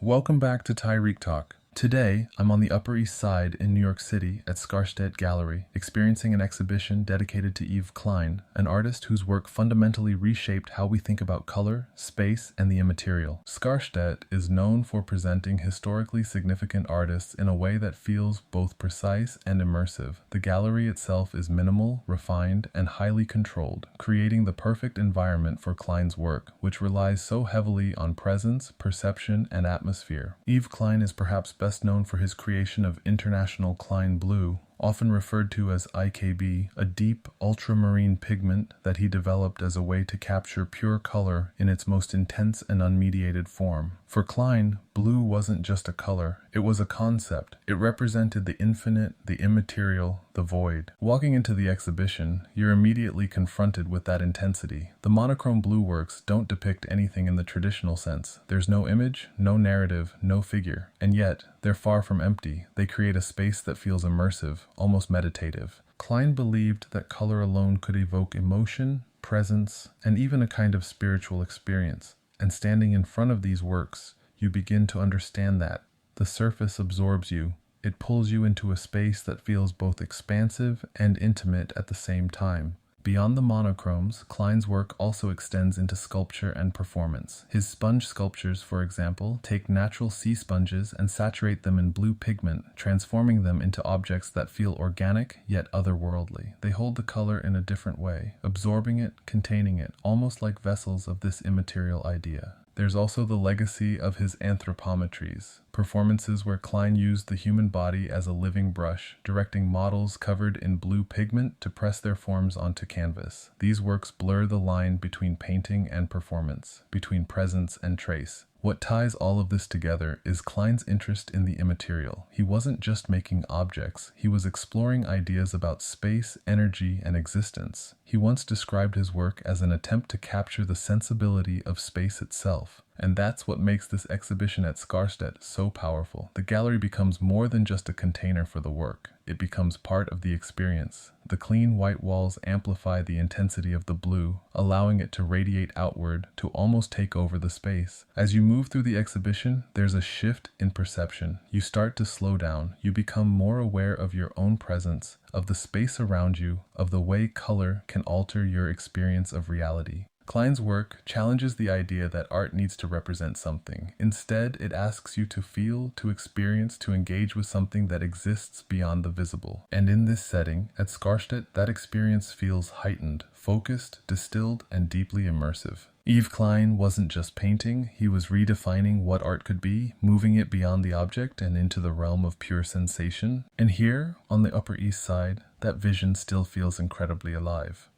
Welcome back to Tyreek Talk. Today, I'm on the Upper East Side in New York City at Skarstedt Gallery, experiencing an exhibition dedicated to Yves Klein, an artist whose work fundamentally reshaped how we think about color, space, and the immaterial. Skarstedt is known for presenting historically significant artists in a way that feels both precise and immersive. The gallery itself is minimal, refined, and highly controlled, creating the perfect environment for Klein's work, which relies so heavily on presence, perception, and atmosphere. Yves Klein is perhaps best known for his creation of International Klein Blue, often referred to as IKB, a deep, ultramarine pigment that he developed as a way to capture pure color in its most intense and unmediated form. For Klein, blue wasn't just a color, it was a concept. It represented the infinite, the immaterial, the void. Walking into the exhibition, you're immediately confronted with that intensity. The monochrome blue works don't depict anything in the traditional sense. There's no image, no narrative, no figure. And yet, they're far from empty. They create a space that feels immersive, almost meditative. Klein believed that color alone could evoke emotion, presence, and even a kind of spiritual experience. And standing in front of these works, you begin to understand that. The surface absorbs you. It pulls you into a space that feels both expansive and intimate at the same time. Beyond the monochromes, Klein's work also extends into sculpture and performance. His sponge sculptures, for example, take natural sea sponges and saturate them in blue pigment, transforming them into objects that feel organic yet otherworldly. They hold the color in a different way, absorbing it, containing it, almost like vessels of this immaterial idea. There's also the legacy of his anthropometries, performances where Klein used the human body as a living brush, directing models covered in blue pigment to press their forms onto canvas. These works blur the line between painting and performance, between presence and trace. What ties all of this together is Klein's interest in the immaterial. He wasn't just making objects, he was exploring ideas about space, energy, and existence. He once described his work as an attempt to capture the sensibility of space itself. And that's what makes this exhibition at Skarstedt so powerful. The gallery becomes more than just a container for the work. It becomes part of the experience. The clean white walls amplify the intensity of the blue, allowing it to radiate outward, to almost take over the space. As you move through the exhibition, there's a shift in perception. You start to slow down. You become more aware of your own presence, of the space around you, of the way color can alter your experience of reality. Klein's work challenges the idea that art needs to represent something. Instead, it asks you to feel, to experience, to engage with something that exists beyond the visible. And in this setting, at Skarstedt, that experience feels heightened, focused, distilled, and deeply immersive. Yves Klein wasn't just painting, he was redefining what art could be, moving it beyond the object and into the realm of pure sensation. And here, on the Upper East Side, that vision still feels incredibly alive.